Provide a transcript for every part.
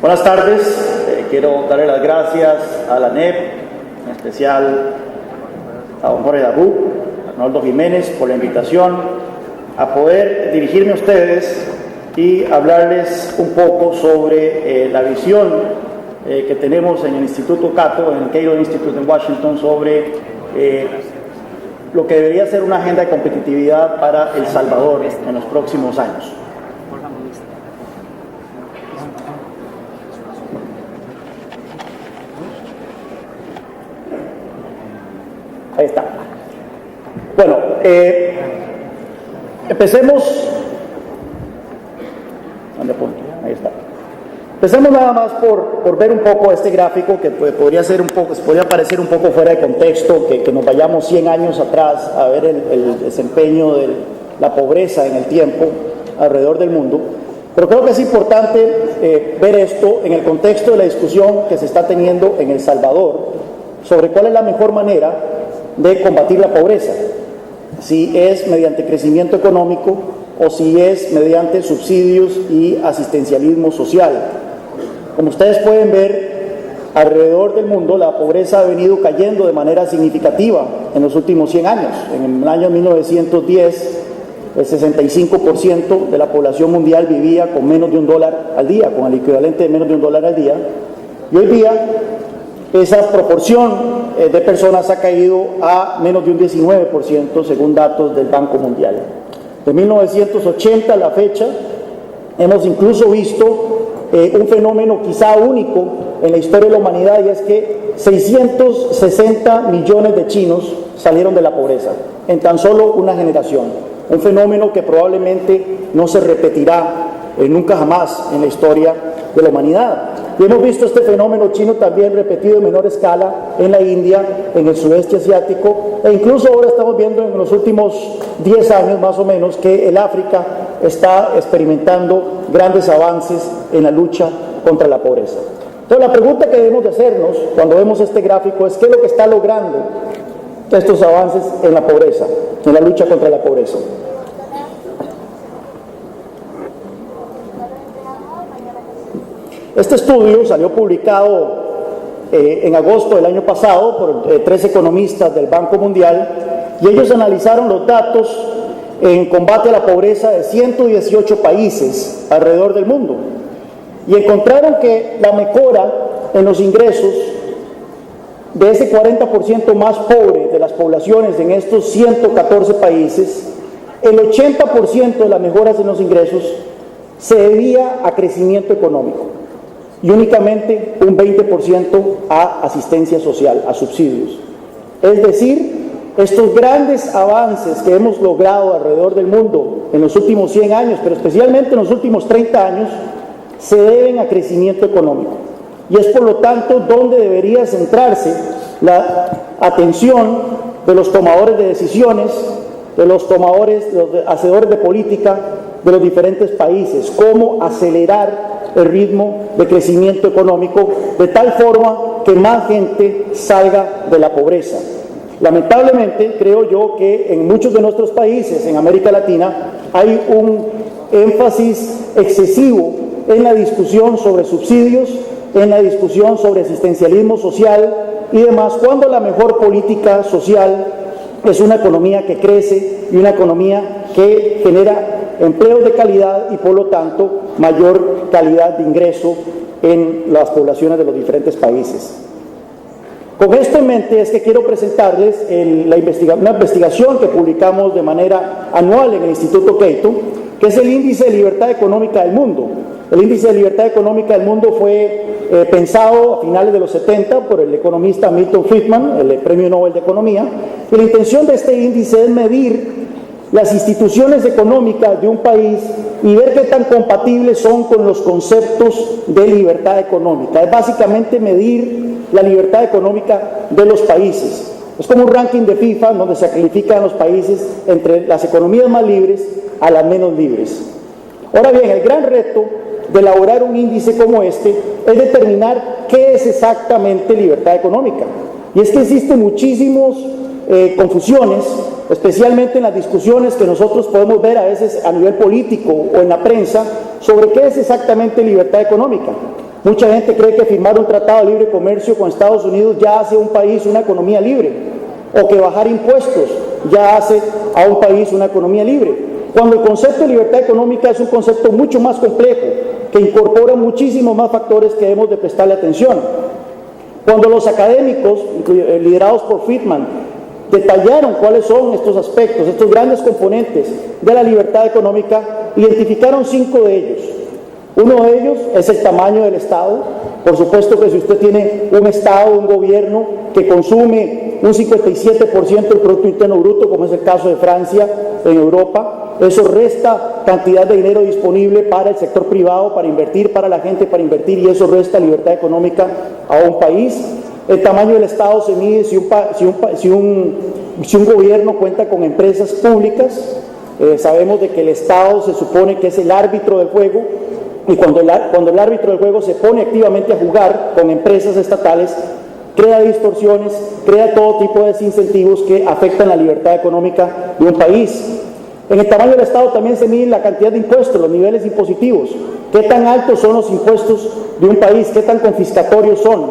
Buenas tardes. Quiero darle las gracias a la ANEP, en especial a don Jorge Dabú, a Arnoldo Jiménez, por la invitación a poder dirigirme a ustedes y hablarles un poco sobre la visión que tenemos en el Instituto Cato, en el Cato Institute en Washington, sobre lo que debería ser una agenda de competitividad para El Salvador en los próximos años. Ahí está. Bueno, empecemos. ¿Dónde apunto? Ahí está. Empecemos nada más por ver un poco este gráfico que podría parecer un poco fuera de contexto, que nos vayamos 100 años atrás a ver el desempeño de la pobreza en el tiempo alrededor del mundo. Pero creo que es importante ver esto en el contexto de la discusión que se está teniendo en El Salvador sobre cuál es la mejor manera de combatir la pobreza, si es mediante crecimiento económico o si es mediante subsidios y asistencialismo social. Como ustedes pueden ver, alrededor del mundo la pobreza ha venido cayendo de manera significativa en los últimos 100 años. En el año 1910, el 65% de la población mundial vivía con menos de $1 al día, con el equivalente de menos de $1 al día, y hoy día esa proporción de personas ha caído a menos de un 19% según datos del Banco Mundial. De 1980 a la fecha hemos incluso visto un fenómeno quizá único en la historia de la humanidad, y es que 660 millones de chinos salieron de la pobreza en tan solo una generación. Un fenómeno que probablemente no se repetirá nunca jamás en la historia de la humanidad. Y hemos visto este fenómeno chino también repetido en menor escala en la India, en el sudeste asiático, e incluso ahora estamos viendo en los últimos 10 años más o menos que el África está experimentando grandes avances en la lucha contra la pobreza. Entonces la pregunta que debemos de hacernos cuando vemos este gráfico es: ¿qué es lo que está logrando estos avances en la pobreza, en la lucha contra la pobreza? Este estudio salió publicado en agosto del año pasado por 3 economistas del Banco Mundial, y ellos analizaron los datos en combate a la pobreza de 118 países alrededor del mundo, y encontraron que la mejora en los ingresos de ese 40% más pobre de las poblaciones en estos 114 países, el 80% de las mejoras en los ingresos se debía a crecimiento económico, y únicamente un 20% a asistencia social, a subsidios. Es decir, estos grandes avances que hemos logrado alrededor del mundo en los últimos 100 años, pero especialmente en los últimos 30 años, se deben a crecimiento económico. Y es por lo tanto donde debería centrarse la atención de los tomadores de decisiones, de los hacedores de política de los diferentes países, cómo acelerar el ritmo de crecimiento económico de tal forma que más gente salga de la pobreza. Lamentablemente, creo yo que en muchos de nuestros países, en América Latina, hay un énfasis excesivo en la discusión sobre subsidios, en la discusión sobre asistencialismo social y demás, cuando la mejor política social es una economía que crece y una economía que genera empleos de calidad y por lo tanto mayor calidad de ingreso en las poblaciones de los diferentes países. Con esto en mente es que quiero presentarles una investigación que publicamos de manera anual en el Instituto Cato, que es el Índice de Libertad Económica del Mundo. El Índice de Libertad Económica del Mundo fue pensado a finales de los 70 por el economista Milton Friedman, el Premio Nobel de Economía, y la intención de este índice es medir las instituciones económicas de un país y ver qué tan compatibles son con los conceptos de libertad económica. Es básicamente medir la libertad económica de los países. Es como un ranking de FIFA donde se califican los países entre las economías más libres a las menos libres. Ahora bien, el gran reto de elaborar un índice como este es determinar qué es exactamente libertad económica. Y es que existen muchísimas confusiones, especialmente en las discusiones que nosotros podemos ver a veces a nivel político o en la prensa sobre qué es exactamente libertad económica. Mucha gente cree que firmar un tratado de libre comercio con Estados Unidos ya hace a un país una economía libre, o que bajar impuestos ya hace a un país una economía libre, cuando el concepto de libertad económica es un concepto mucho más complejo, que incorpora muchísimos más factores que debemos de prestarle atención. Cuando los académicos, liderados por Friedman, detallaron cuáles son estos aspectos, estos grandes componentes de la libertad económica, identificaron 5 de ellos. Uno de ellos es el tamaño del Estado. Por supuesto que si usted tiene un Estado, un gobierno que consume un 57% del Producto Interno Bruto, como es el caso de Francia en Europa, eso resta cantidad de dinero disponible para el sector privado, para invertir, para la gente, para invertir, y eso resta libertad económica a un país. El tamaño del Estado se mide si un gobierno cuenta con empresas públicas. Sabemos de que el Estado se supone que es el árbitro del juego, y cuando el árbitro del juego se pone activamente a jugar con empresas estatales, crea distorsiones, crea todo tipo de desincentivos que afectan la libertad económica de un país. En el tamaño del Estado también se mide la cantidad de impuestos, los niveles impositivos. ¿Qué tan altos son los impuestos de un país? ¿Qué tan confiscatorios son?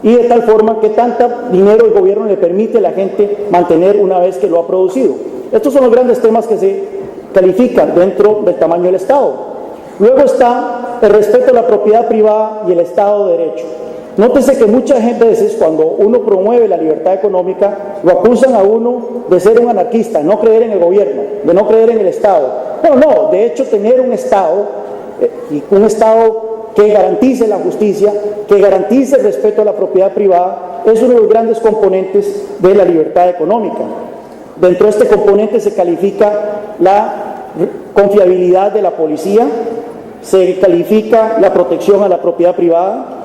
Y de tal forma, ¿qué tanto dinero el gobierno le permite a la gente mantener una vez que lo ha producido? Estos son los grandes temas que se califican dentro del tamaño del Estado. Luego está el respeto a la propiedad privada y el Estado de Derecho. Nótese que muchas veces cuando uno promueve la libertad económica, lo acusan a uno de ser un anarquista, no creer en el gobierno, de no creer en el Estado. No, de hecho tener un Estado, y un Estado que garantice la justicia, que garantice el respeto a la propiedad privada, es uno de los grandes componentes de la libertad económica. Dentro de este componente se califica la confiabilidad de la policía, se califica la protección a la propiedad privada,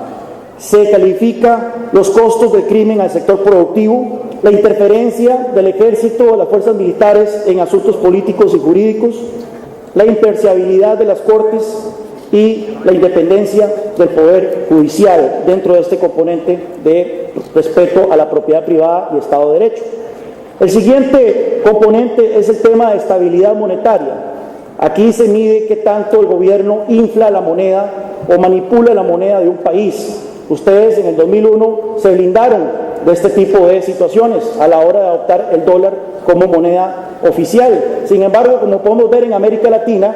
se califica los costos del crimen al sector productivo, la interferencia del ejército o las fuerzas militares en asuntos políticos y jurídicos, la imparcialidad de las cortes y la independencia del poder judicial dentro de este componente de respeto a la propiedad privada y Estado de Derecho. El siguiente componente es el tema de estabilidad monetaria. Aquí se mide qué tanto el gobierno infla la moneda o manipula la moneda de un país. Ustedes en el 2001 se blindaron de este tipo de situaciones a la hora de adoptar el dólar como moneda oficial. Sin embargo, como podemos ver en América Latina,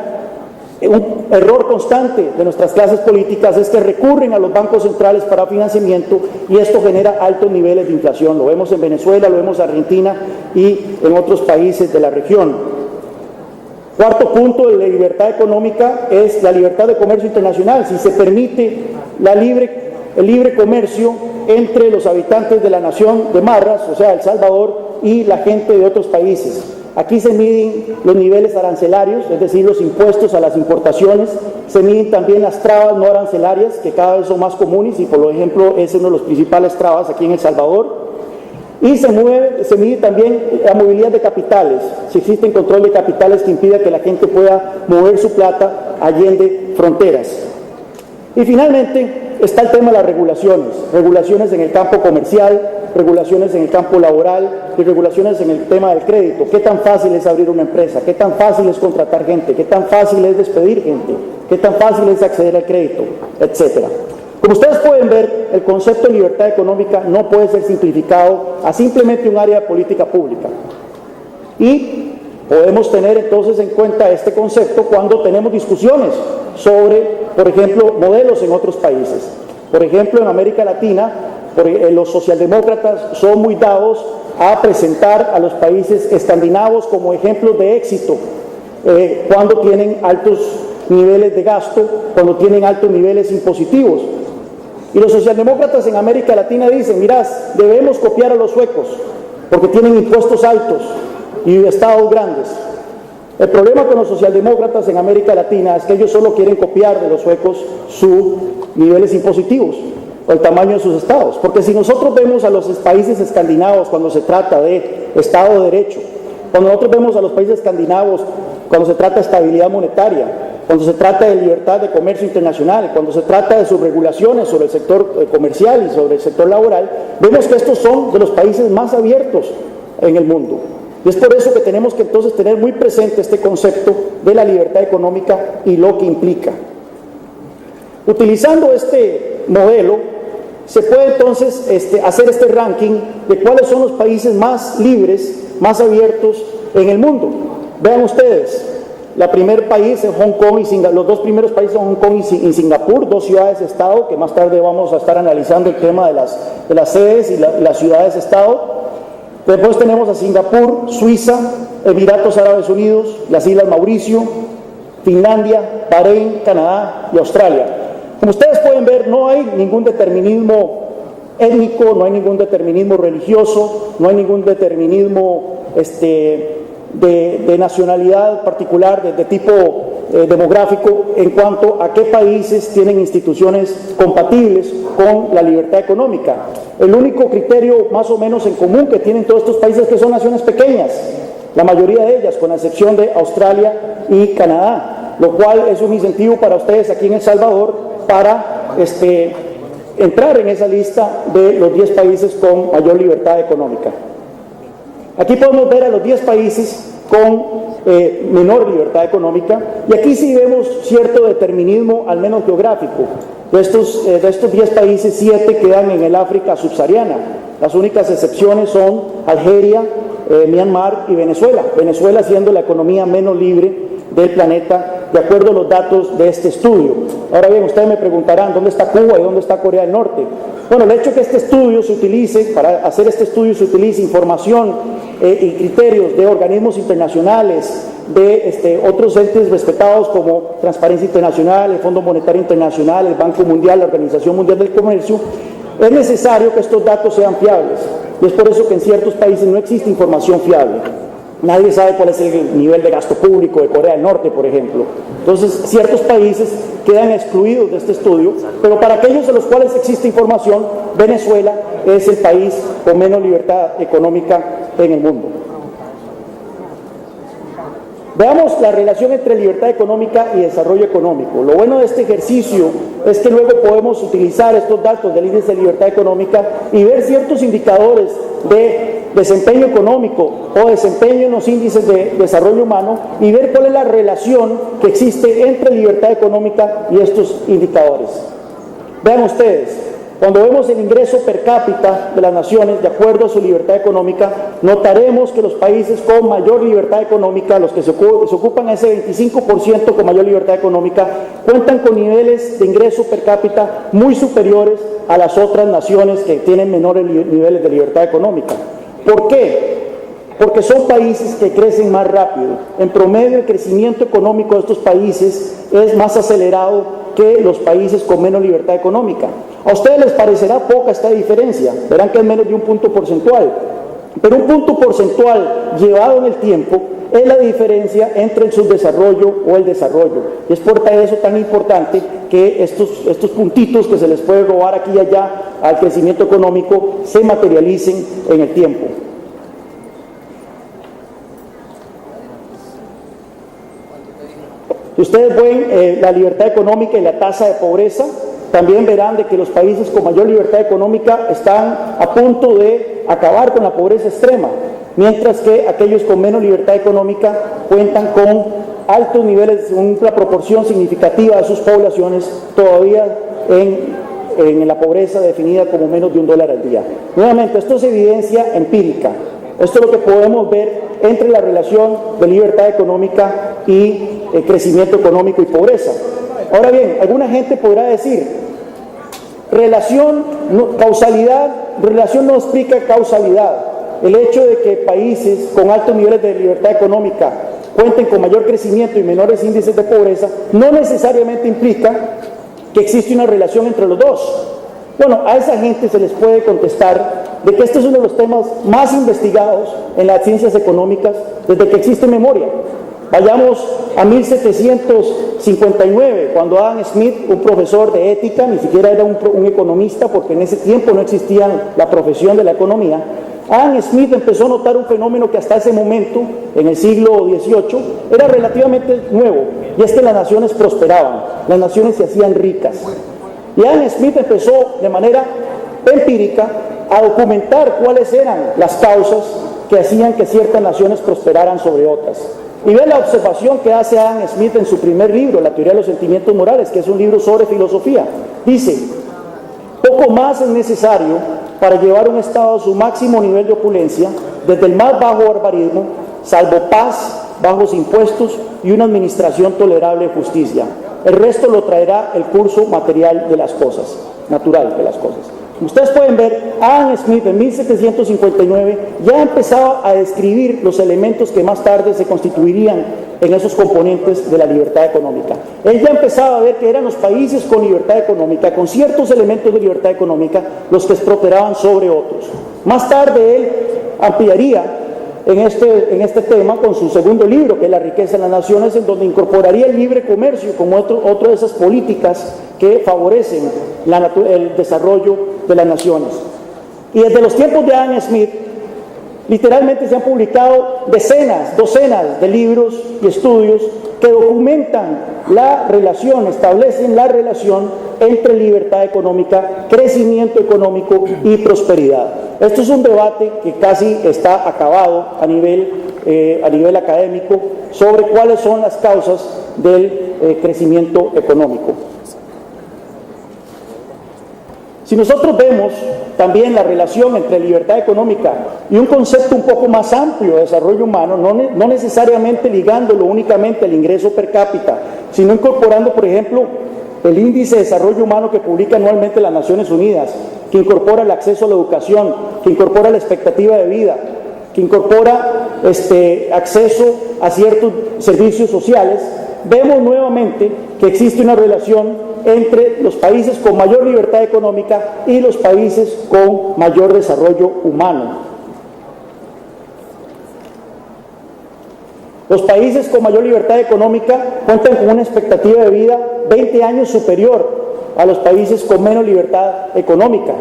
un error constante de nuestras clases políticas es que recurren a los bancos centrales para financiamiento, y esto genera altos niveles de inflación. Lo vemos en Venezuela, lo vemos en Argentina y en otros países de la región. Cuarto punto de la libertad económica es la libertad de comercio internacional. Si se permite el libre comercio entre los habitantes de la nación de Marras, o sea, El Salvador, y la gente de otros países. Aquí se miden los niveles arancelarios, es decir, los impuestos a las importaciones. Se miden también las trabas no arancelarias, que cada vez son más comunes, y por ejemplo es uno de los principales trabas aquí en El Salvador. Y se mide también la movilidad de capitales, si existe control de capitales que impida que la gente pueda mover su plata allende fronteras. Y finalmente está el tema de las regulaciones en el campo comercial, regulaciones en el campo laboral y regulaciones en el tema del crédito. ¿Qué tan fácil es abrir una empresa? ¿Qué tan fácil es contratar gente? ¿Qué tan fácil es despedir gente? ¿Qué tan fácil es acceder al crédito? Etcétera. Como ustedes pueden ver, el concepto de libertad económica no puede ser simplificado a simplemente un área de política pública. Y podemos tener entonces en cuenta este concepto cuando tenemos discusiones sobre, por ejemplo, modelos en otros países. Por ejemplo, en América Latina, los socialdemócratas son muy dados a presentar a los países escandinavos como ejemplos de éxito cuando tienen altos niveles de gasto, cuando tienen altos niveles impositivos. Y los socialdemócratas en América Latina dicen, mirad, debemos copiar a los suecos porque tienen impuestos altos y estados grandes. El problema con los socialdemócratas en América Latina es que ellos solo quieren copiar de los suecos sus niveles impositivos o el tamaño de sus estados. Porque si nosotros vemos a los países escandinavos cuando se trata de Estado de Derecho, cuando nosotros vemos a los países escandinavos cuando se trata de estabilidad monetaria, cuando se trata de libertad de comercio internacional, cuando se trata de sus regulaciones sobre el sector comercial y sobre el sector laboral, vemos que estos son de los países más abiertos en el mundo. Y es por eso que tenemos que entonces tener muy presente este concepto de la libertad económica y lo que implica. Utilizando este modelo, se puede entonces hacer este ranking de cuáles son los países más libres, más abiertos en el mundo. Vean ustedes, el primer país es Hong Kong y los dos primeros países son Hong Kong y Singapur, dos ciudades-estado, que más tarde vamos a estar analizando el tema de las sedes y las ciudades-estado. Después tenemos a Singapur, Suiza, Emiratos Árabes Unidos, las Islas Mauricio, Finlandia, Bahrein, Canadá y Australia. Como ustedes pueden ver, no hay ningún determinismo étnico, no hay ningún determinismo religioso, no hay ningún determinismo de nacionalidad particular, de tipo demográfico, en cuanto a qué países tienen instituciones compatibles con la libertad económica. El único criterio más o menos en común que tienen todos estos países es que son naciones pequeñas, la mayoría de ellas, con la excepción de Australia y Canadá, lo cual es un incentivo para ustedes aquí en El Salvador para entrar en esa lista de los 10 países con mayor libertad económica. Aquí podemos ver a los 10 países con menor libertad económica, y aquí sí vemos cierto determinismo, al menos geográfico. De estos 10 países, 7 quedan en el África subsahariana. Las únicas excepciones son Algeria, Myanmar y Venezuela. Venezuela siendo la economía menos libre del planeta, de acuerdo a los datos de este estudio. Ahora bien, ustedes me preguntarán, ¿dónde está Cuba y dónde está Corea del Norte? Bueno, el hecho de que este estudio se utilice, para hacer este estudio se utilice información y criterios de organismos internacionales, de otros entes respetados como Transparencia Internacional, el Fondo Monetario Internacional, el Banco Mundial, la Organización Mundial del Comercio, es necesario que estos datos sean fiables. Y es por eso que en ciertos países no existe información fiable. Nadie sabe cuál es el nivel de gasto público de Corea del Norte, por ejemplo. Entonces, ciertos países quedan excluidos de este estudio, pero para aquellos de los cuales existe información, Venezuela es el país con menos libertad económica en el mundo. Veamos la relación entre libertad económica y desarrollo económico. Lo bueno de este ejercicio es que luego podemos utilizar estos datos del índice de libertad económica y ver ciertos indicadores de desempeño económico o desempeño en los índices de desarrollo humano y ver cuál es la relación que existe entre libertad económica y estos indicadores. Vean ustedes, cuando vemos el ingreso per cápita de las naciones de acuerdo a su libertad económica, notaremos que los países con mayor libertad económica, los que se ocupan a ese 25% con mayor libertad económica, cuentan con niveles de ingreso per cápita muy superiores a las otras naciones que tienen menores niveles de libertad económica. ¿Por qué? Porque son países que crecen más rápido. En promedio, el crecimiento económico de estos países es más acelerado que los países con menos libertad económica. A ustedes les parecerá poca esta diferencia, verán que es menos de un punto porcentual, pero un punto porcentual llevado en el tiempo es la diferencia entre el subdesarrollo o el desarrollo. Y es por eso tan importante que estos puntitos que se les puede robar aquí y allá al crecimiento económico se materialicen en el tiempo. Si ustedes ven la libertad económica y la tasa de pobreza, también verán de que los países con mayor libertad económica están a punto de acabar con la pobreza extrema, mientras que aquellos con menos libertad económica cuentan con altos niveles, una proporción significativa de sus poblaciones todavía en la pobreza definida como menos de $1 al día. Nuevamente, esto es evidencia empírica. Esto es lo que podemos ver entre la relación de libertad económica y crecimiento económico y pobreza. Ahora bien, alguna gente podrá decir, relación no explica causalidad. El hecho de que países con altos niveles de libertad económica cuenten con mayor crecimiento y menores índices de pobreza no necesariamente implica que existe una relación entre los dos. Bueno, a esa gente se les puede contestar de que este es uno de los temas más investigados en las ciencias económicas desde que existe memoria. Vayamos a 1759, cuando Adam Smith, un profesor de ética, ni siquiera era un economista, porque en ese tiempo no existía la profesión de la economía, Adam Smith empezó a notar un fenómeno que hasta ese momento, en el siglo XVIII, era relativamente nuevo, y es que las naciones prosperaban, las naciones se hacían ricas. Y Adam Smith empezó de manera empírica a documentar cuáles eran las causas que hacían que ciertas naciones prosperaran sobre otras. Y ve la observación que hace Adam Smith en su primer libro, La teoría de los sentimientos morales, que es un libro sobre filosofía. Dice: poco más es necesario para llevar un estado a su máximo nivel de opulencia, desde el más bajo barbarismo, salvo paz, bajos impuestos y una administración tolerable de justicia. El resto lo traerá el curso material de las cosas, natural de las cosas. Ustedes pueden ver, Adam Smith en 1759 ya empezaba a describir los elementos que más tarde se constituirían en esos componentes de la libertad económica. Él ya empezaba a ver que eran los países con libertad económica, con ciertos elementos de libertad económica, los que prosperaban sobre otros. Más tarde él ampliaría en este tema con su segundo libro, que es La riqueza de las naciones, en donde incorporaría el libre comercio como otro de esas políticas que favorecen el desarrollo de las naciones. Y desde los tiempos de Adam Smith, literalmente se han publicado docenas de libros y estudios que documentan la relación, establecen la relación entre libertad económica, crecimiento económico y prosperidad. Esto es un debate que casi está acabado a nivel académico sobre cuáles son las causas del crecimiento económico. Si nosotros vemos también la relación entre libertad económica y un concepto un poco más amplio de desarrollo humano, no necesariamente ligándolo únicamente al ingreso per cápita, sino incorporando, por ejemplo, el índice de desarrollo humano que publica anualmente las Naciones Unidas, que incorpora el acceso a la educación, que incorpora la expectativa de vida, que incorpora acceso a ciertos servicios sociales, vemos nuevamente que existe una relación entre los países con mayor libertad económica y los países con mayor desarrollo humano. Los países con mayor libertad económica cuentan con una expectativa de vida 20 años superior a los países con menos libertad económica.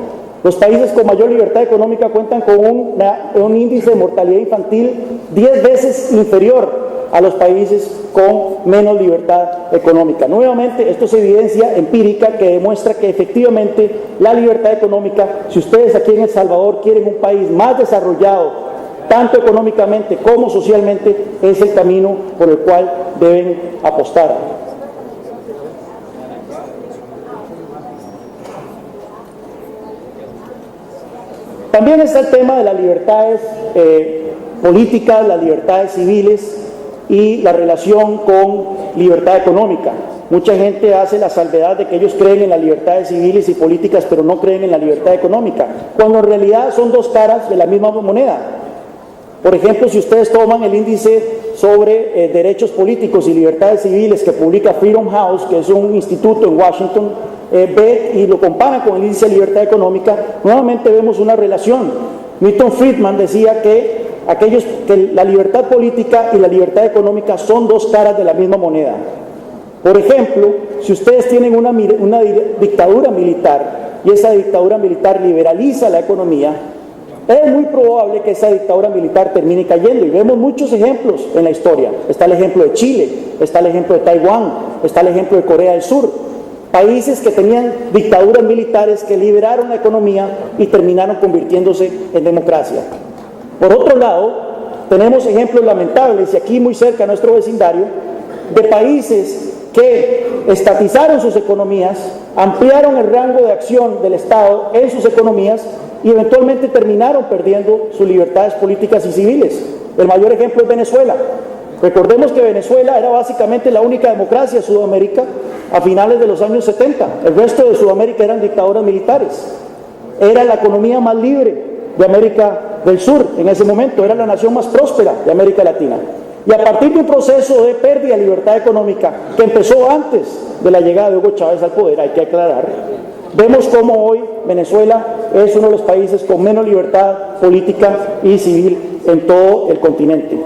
Los países con mayor libertad económica cuentan con un índice de mortalidad infantil 10 veces inferior a los países con menos libertad económica. Nuevamente, esto es evidencia empírica que demuestra que efectivamente la libertad económica, si ustedes aquí en El Salvador quieren un país más desarrollado, tanto económicamente como socialmente, es el camino por el cual deben apostar. También está el tema de las libertades políticas, las libertades civiles y la relación con libertad económica. Mucha gente hace la salvedad de que ellos creen en las libertades civiles y políticas, pero no creen en la libertad económica, cuando en realidad son dos caras de la misma moneda. Por ejemplo, si ustedes toman el índice sobre derechos políticos y libertades civiles que publica Freedom House, que es un instituto en Washington, ve y lo comparan con el índice de libertad económica, nuevamente vemos una relación. Milton Friedman decía que la libertad política y la libertad económica son dos caras de la misma moneda. Por ejemplo, si ustedes tienen una dictadura militar y esa dictadura militar liberaliza la economía, es muy probable que esa dictadura militar termine cayendo, y vemos muchos ejemplos en la historia. Está el ejemplo de Chile, está el ejemplo de Taiwán, está el ejemplo de Corea del Sur, países que tenían dictaduras militares que liberaron la economía y terminaron convirtiéndose en democracia. Por otro lado, tenemos ejemplos lamentables, y aquí muy cerca a nuestro vecindario, de países que estatizaron sus economías, ampliaron el rango de acción del Estado en sus economías y eventualmente terminaron perdiendo sus libertades políticas y civiles. El mayor ejemplo es Venezuela. Recordemos que Venezuela era básicamente la única democracia de Sudamérica a finales de los años 70. El resto de Sudamérica eran dictaduras militares. Era la economía más libre de América del Sur en ese momento, era la nación más próspera de América Latina. Y a partir de un proceso de pérdida de libertad económica que empezó antes de la llegada de Hugo Chávez al poder, hay que aclarar, vemos cómo hoy Venezuela es uno de los países con menos libertad política y civil en todo el continente.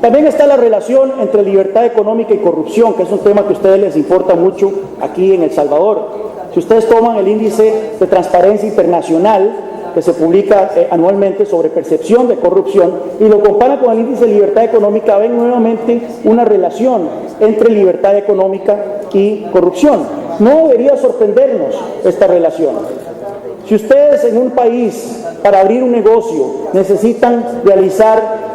También está la relación entre libertad económica y corrupción, que es un tema que a ustedes les importa mucho aquí en El Salvador. Si ustedes toman el índice de transparencia internacional que se publica anualmente sobre percepción de corrupción y lo comparan con el índice de libertad económica, ven nuevamente una relación entre libertad económica y corrupción. No debería sorprendernos esta relación. Si ustedes en un país, para abrir un negocio, necesitan realizar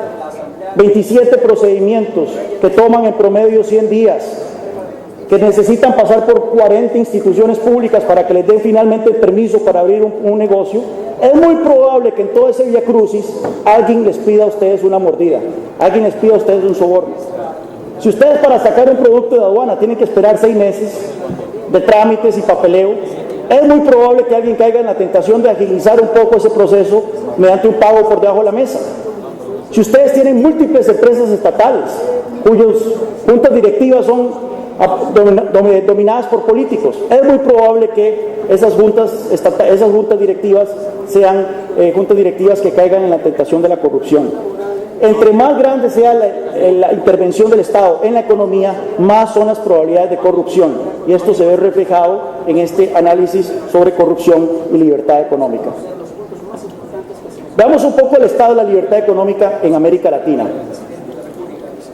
27 procedimientos que toman en promedio 100 días, que necesitan pasar por 40 instituciones públicas para que les den finalmente el permiso para abrir un negocio, es muy probable que en todo ese viacrucis alguien les pida a ustedes una mordida, alguien les pida a ustedes un soborno. Si ustedes para sacar un producto de aduana tienen que esperar 6 meses de trámites y papeleo, es muy probable que alguien caiga en la tentación de agilizar un poco ese proceso mediante un pago por debajo de la mesa. Si ustedes tienen múltiples empresas estatales cuyas juntas directivas son dominadas por políticos, es muy probable que esas juntas directivas sean juntas directivas que caigan en la tentación de la corrupción. Entre más grande sea la intervención del Estado en la economía, más son las probabilidades de corrupción. Y esto se ve reflejado en este análisis sobre corrupción y libertad económica. Veamos un poco el estado de la libertad económica en América Latina.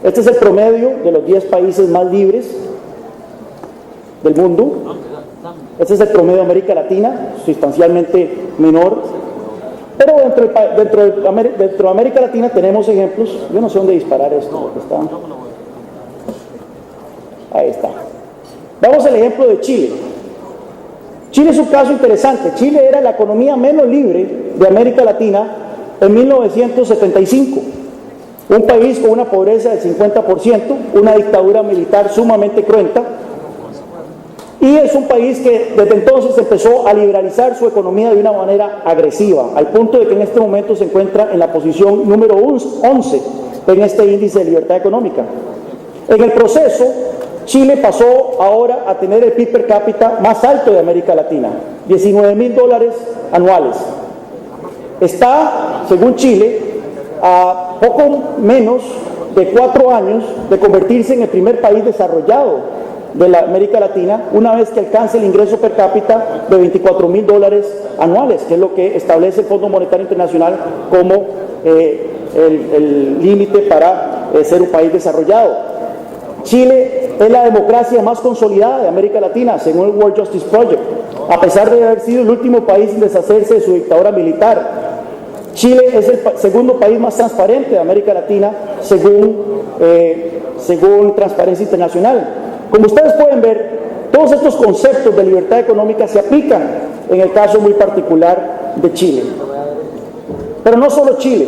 Este es el promedio de los 10 países más libres del mundo. Este es el promedio de América Latina, sustancialmente menor. Pero dentro de América Latina tenemos ejemplos. Yo no sé dónde disparar esto, porque está. Ahí está. Vamos al ejemplo de Chile. Chile es un caso interesante. Chile era la economía menos libre de América Latina en 1975. Un país con una pobreza del 50%, una dictadura militar sumamente cruenta. Y es un país que desde entonces empezó a liberalizar su economía de una manera agresiva, al punto de que en este momento se encuentra en la posición número 11 en este índice de libertad económica. En el proceso, Chile pasó ahora a tener el PIB per cápita más alto de América Latina, $19,000 anuales. Está, según Chile, a poco menos de 4 años de convertirse en el primer país desarrollado de la América Latina, una vez que alcance el ingreso per cápita de $24,000 anuales, que es lo que establece el Fondo Monetario Internacional como el límite para ser un país desarrollado. Chile es la democracia más consolidada de América Latina, según el World Justice Project, a pesar de haber sido el último país en deshacerse de su dictadura militar. Chile es el segundo país más transparente de América Latina, según Transparencia Internacional. Como ustedes pueden ver, todos estos conceptos de libertad económica se aplican en el caso muy particular de Chile. Pero no solo Chile.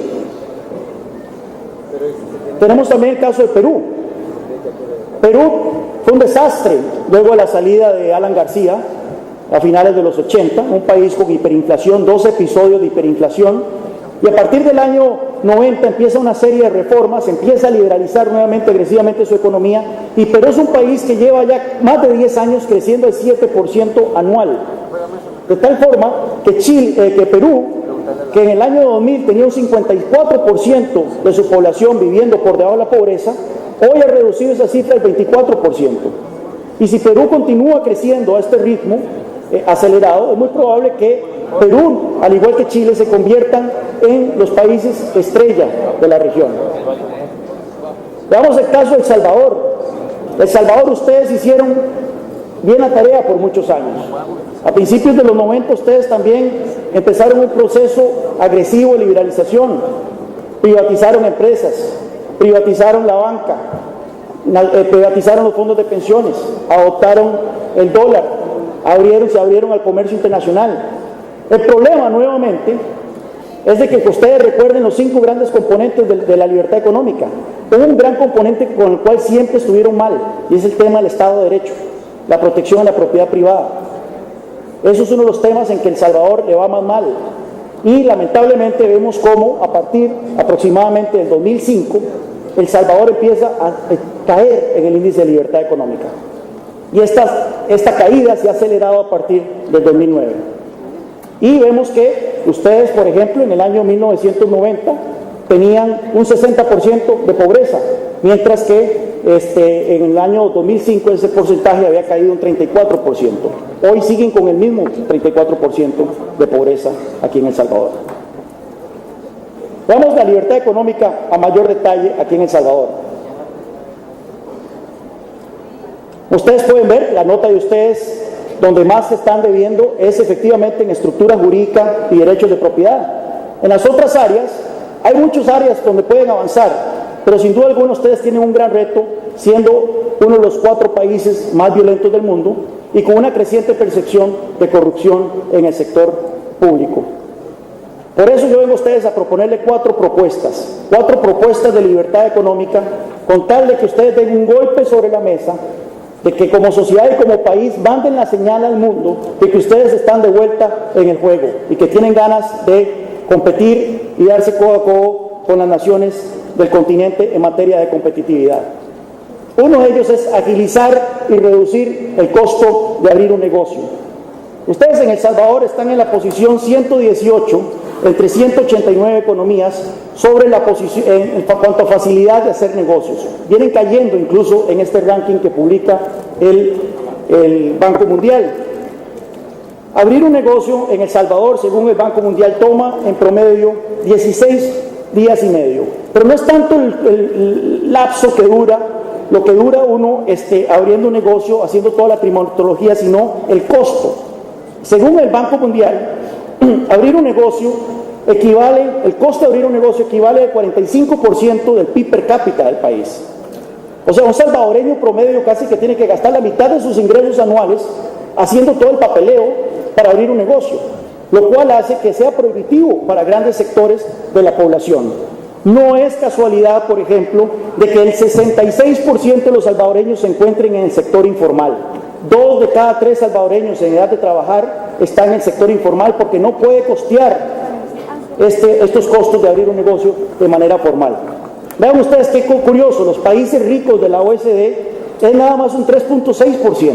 Tenemos también el caso de Perú. Perú fue un desastre luego de la salida de Alan García a finales de los 80, un país con hiperinflación, 2 episodios de hiperinflación. Y a partir del año 90 empieza una serie de reformas, empieza a liberalizar nuevamente agresivamente su economía, y Perú es un país que lleva ya más de 10 años creciendo el 7% anual. De tal forma que Perú, que en el año 2000 tenía un 54% de su población viviendo por debajo de la pobreza, hoy ha reducido esa cifra al 24%. Y si Perú continúa creciendo a este ritmo acelerado, es muy probable que Perú, al igual que Chile, se conviertan en los países estrella de la región. Veamos el caso de El Salvador. El Salvador, ustedes hicieron bien la tarea por muchos años. A principios de los 90 ustedes también empezaron un proceso agresivo de liberalización. Privatizaron empresas, privatizaron la banca, privatizaron los fondos de pensiones, adoptaron el dólar, se abrieron al comercio internacional. El problema, nuevamente, es de que ustedes recuerden los 5 grandes componentes de la libertad económica. Un gran componente con el cual siempre estuvieron mal, y es el tema del Estado de Derecho, la protección de la propiedad privada. Eso es uno de los temas en que El Salvador le va más mal. Y lamentablemente vemos cómo a partir aproximadamente del 2005, El Salvador empieza a caer en el índice de libertad económica. Y esta caída se ha acelerado a partir del 2009. Y vemos que ustedes, por ejemplo, en el año 1990 tenían un 60% de pobreza, mientras que en el año 2005 ese porcentaje había caído un 34%. Hoy siguen con el mismo 34% de pobreza aquí en El Salvador. Veamos la libertad económica a mayor detalle aquí en El Salvador. Ustedes pueden ver, la nota de ustedes donde más se están debiendo es efectivamente en estructura jurídica y derechos de propiedad. En las otras áreas, hay muchas áreas donde pueden avanzar, pero sin duda alguna ustedes tienen un gran reto, siendo uno de los 4 países más violentos del mundo y con una creciente percepción de corrupción en el sector público. Por eso yo vengo a ustedes a proponerle 4 propuestas de libertad económica, con tal de que ustedes den un golpe sobre la mesa, de que como sociedad y como país manden la señal al mundo de que ustedes están de vuelta en el juego y que tienen ganas de competir y darse codo a codo con las naciones del continente en materia de competitividad. Uno de ellos es agilizar y reducir el costo de abrir un negocio. Ustedes en El Salvador están en la posición 118 entre 189 economías sobre la posición en cuanto a facilidad de hacer negocios. Vienen cayendo incluso en este ranking que publica el Banco Mundial. Abrir un negocio en El Salvador, según el Banco Mundial, toma en promedio 16 días y medio. Pero no es tanto el lapso que dura, lo que dura uno abriendo un negocio, haciendo toda la climatología, sino el costo. Según el Banco Mundial, abrir un negocio el costo de abrir un negocio equivale al 45% del PIB per cápita del país. O sea, un salvadoreño promedio casi que tiene que gastar la mitad de sus ingresos anuales haciendo todo el papeleo para abrir un negocio, lo cual hace que sea prohibitivo para grandes sectores de la población. No es casualidad, por ejemplo, de que el 66% de los salvadoreños se encuentren en el sector informal. 2 de cada 3 salvadoreños en edad de trabajar están en el sector informal porque no puede costear estos costos de abrir un negocio de manera formal. Vean ustedes qué curioso, los países ricos de la OECD es nada más un 3.6%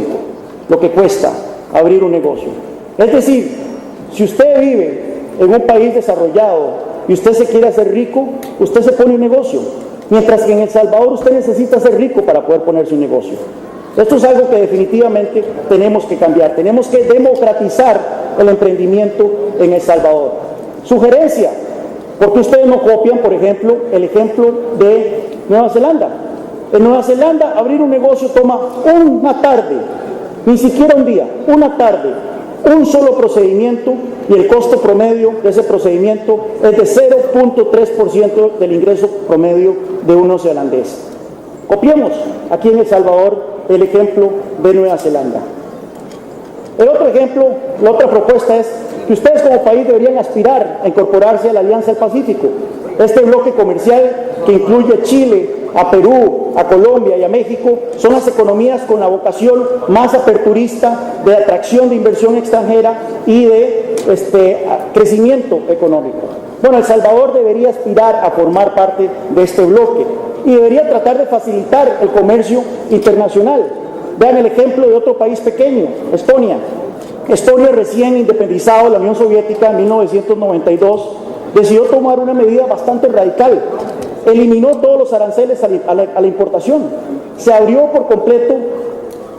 lo que cuesta abrir un negocio. Es decir, si usted vive en un país desarrollado y usted se quiere hacer rico, usted se pone un negocio, mientras que en El Salvador usted necesita ser rico para poder ponerse un negocio. Esto es algo que definitivamente tenemos que cambiar, tenemos que democratizar el emprendimiento en El Salvador. Sugerencia, ¿por qué ustedes no copian, por ejemplo, el ejemplo de Nueva Zelanda? En Nueva Zelanda abrir un negocio toma una tarde, ni siquiera un día, una tarde, un solo procedimiento, y el costo promedio de ese procedimiento es de 0.3% del ingreso promedio de un neozelandés. Copiemos aquí en El Salvador el ejemplo de Nueva Zelanda. El otro ejemplo, la otra propuesta es que ustedes como país deberían aspirar a incorporarse a la Alianza del Pacífico, este bloque comercial que incluye a Chile, a Perú, a Colombia y a México. Son las economías con la vocación más aperturista de atracción de inversión extranjera y de crecimiento económico. Bueno, El Salvador debería aspirar a formar parte de este bloque y debería tratar de facilitar el comercio internacional. Vean el ejemplo de otro país pequeño, Estonia. Estonia, recién independizado de la Unión Soviética en 1992, decidió tomar una medida bastante radical. Eliminó todos los aranceles a la importación. Se abrió por completo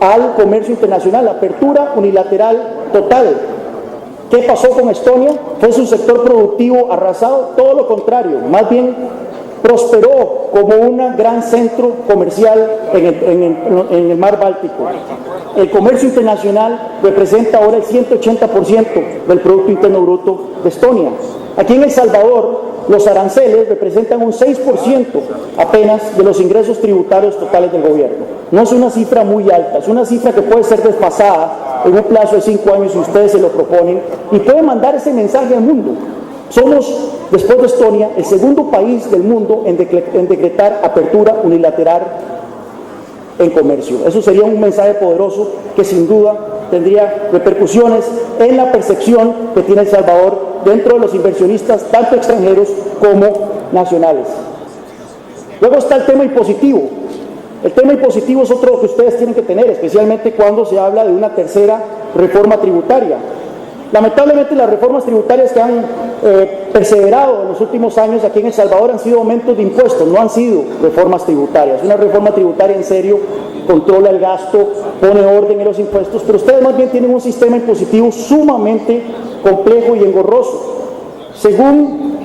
al comercio internacional, apertura unilateral total. ¿Qué pasó con Estonia? ¿Fue su sector productivo arrasado? Todo lo contrario, más bien prosperó como un gran centro comercial en el mar Báltico. El comercio internacional representa ahora el 180% del Producto Interno Bruto de Estonia. Aquí en El Salvador, los aranceles representan un 6% apenas de los ingresos tributarios totales del gobierno. No es una cifra muy alta, es una cifra que puede ser desfasada en un plazo de 5 años si ustedes se lo proponen, y puede mandar ese mensaje al mundo. Somos, después de Estonia, el segundo país del mundo en decretar apertura unilateral en comercio. Eso sería un mensaje poderoso que sin duda tendría repercusiones en la percepción que tiene El Salvador dentro de los inversionistas, tanto extranjeros como nacionales. Luego está el tema impositivo. El tema impositivo es otro que ustedes tienen que tener, especialmente cuando se habla de una tercera reforma tributaria. Lamentablemente, las reformas tributarias que han perseverado en los últimos años aquí en El Salvador han sido aumentos de impuestos, no han sido reformas tributarias. Una reforma tributaria en serio controla el gasto, pone orden en los impuestos, pero ustedes más bien tienen un sistema impositivo sumamente complejo y engorroso. Según,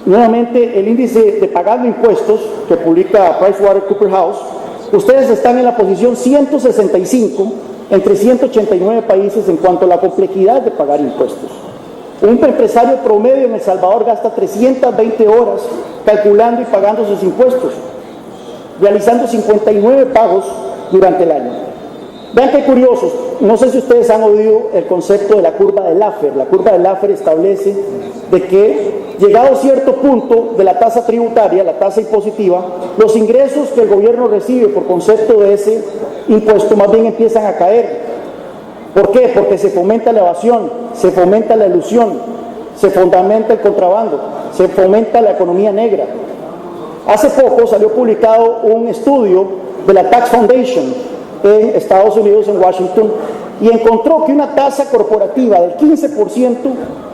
nuevamente, el índice de pagando impuestos que publica PricewaterhouseCoopers, ustedes están en la posición 165 entre 189 países en cuanto a la complejidad de pagar impuestos. Un empresario promedio en El Salvador gasta 320 horas calculando y pagando sus impuestos. realizando 59 pagos durante el año. Vean qué curiosos, no sé si ustedes han oído el concepto de la curva de Laffer. La curva de Laffer establece de que, llegado a cierto punto de la tasa tributaria, la tasa impositiva, los ingresos que el gobierno recibe por concepto de ese impuesto más bien empiezan a caer. ¿Por qué? Porque se fomenta la evasión, se fomenta la elusión, se fomenta el contrabando, se fomenta la economía negra. Hace poco salió publicado un estudio de la Tax Foundation en Estados Unidos, en Washington, y encontró que una tasa corporativa del 15%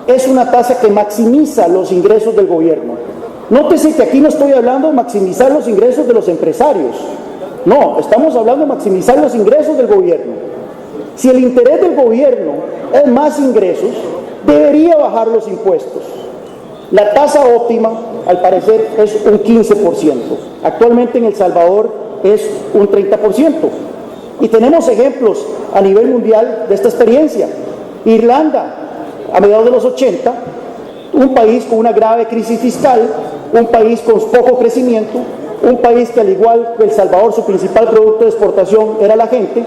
es una tasa que maximiza los ingresos del gobierno. Nótese que aquí no estoy hablando de maximizar los ingresos de los empresarios, no, estamos hablando de maximizar los ingresos del gobierno. Si el interés del gobierno es más ingresos, debería bajar los impuestos. La tasa óptima, al parecer, es un 15%. Actualmente en El Salvador es un 30%. Y tenemos ejemplos a nivel mundial de esta experiencia. Irlanda, a mediados de los 80, un país con una grave crisis fiscal, un país con poco crecimiento, un país que, al igual que El Salvador, su principal producto de exportación era la gente,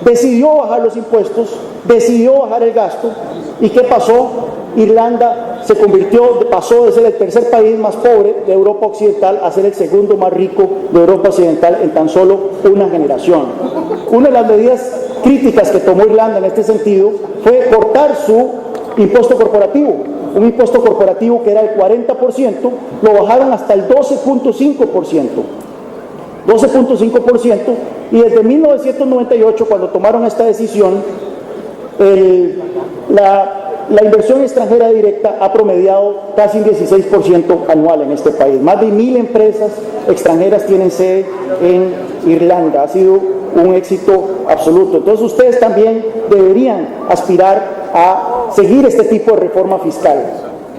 decidió bajar los impuestos, decidió bajar el gasto. ¿Y qué pasó? Irlanda pasó de ser el tercer país más pobre de Europa Occidental a ser el segundo más rico de Europa Occidental en tan solo una generación. Una de las medidas críticas que tomó Irlanda en este sentido fue cortar su impuesto corporativo. Un impuesto corporativo que era el 40%, lo bajaron hasta el 12.5%. 12.5%, y desde 1998, cuando tomaron esta decisión, la inversión extranjera directa ha promediado casi un 16% anual en este país. Más de 1.000 empresas extranjeras tienen sede en Irlanda. Ha sido un éxito absoluto. Entonces ustedes también deberían aspirar a seguir este tipo de reforma fiscal.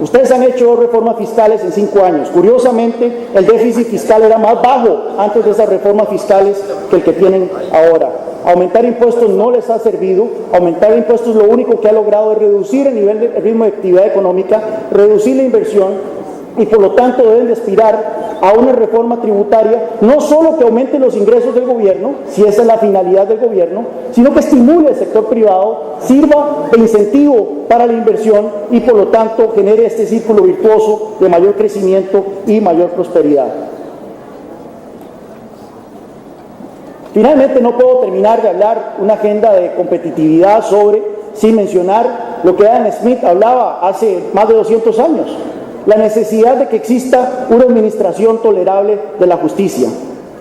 Ustedes han hecho 2 reformas fiscales en 5 años. Curiosamente, el déficit fiscal era más bajo antes de esas reformas fiscales que el que tienen ahora. Aumentar impuestos no les ha servido. Aumentar impuestos lo único que ha logrado es reducir el ritmo de actividad económica, reducir la inversión, y por lo tanto deben de aspirar a una reforma tributaria, no solo que aumente los ingresos del gobierno, si esa es la finalidad del gobierno, sino que estimule el sector privado, sirva de incentivo para la inversión y por lo tanto genere este círculo virtuoso de mayor crecimiento y mayor prosperidad. Finalmente, no puedo terminar de hablar una agenda de competitividad sin mencionar lo que Adam Smith hablaba hace más de 200 años. La necesidad de que exista una administración tolerable de la justicia.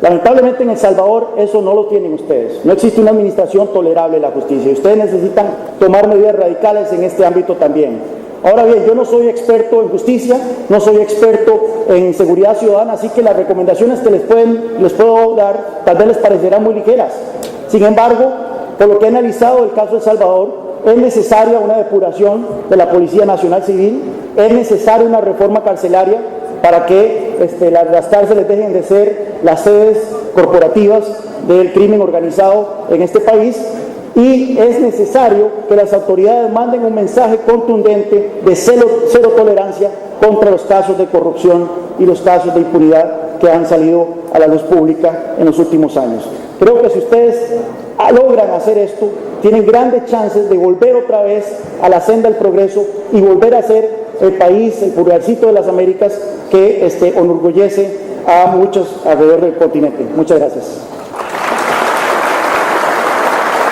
Lamentablemente en El Salvador eso no lo tienen ustedes. No existe una administración tolerable de la justicia. Y ustedes necesitan tomar medidas radicales en este ámbito también. Ahora bien, yo no soy experto en justicia, no soy experto en seguridad ciudadana, así que las recomendaciones que les puedo dar tal vez les parecerán muy ligeras. Sin embargo, por lo que he analizado el caso de El Salvador, es necesaria una depuración de la Policía Nacional Civil, es necesaria una reforma carcelaria para que las cárceles dejen de ser las sedes corporativas del crimen organizado en este país, y es necesario que las autoridades manden un mensaje contundente de cero tolerancia contra los casos de corrupción y los casos de impunidad que han salido a la luz pública en los últimos años. Creo que si ustedes logran hacer esto, tienen grandes chances de volver otra vez a la senda del progreso y volver a ser el país, el pulgarcito de las Américas que enorgullece a muchos alrededor del continente. Muchas gracias.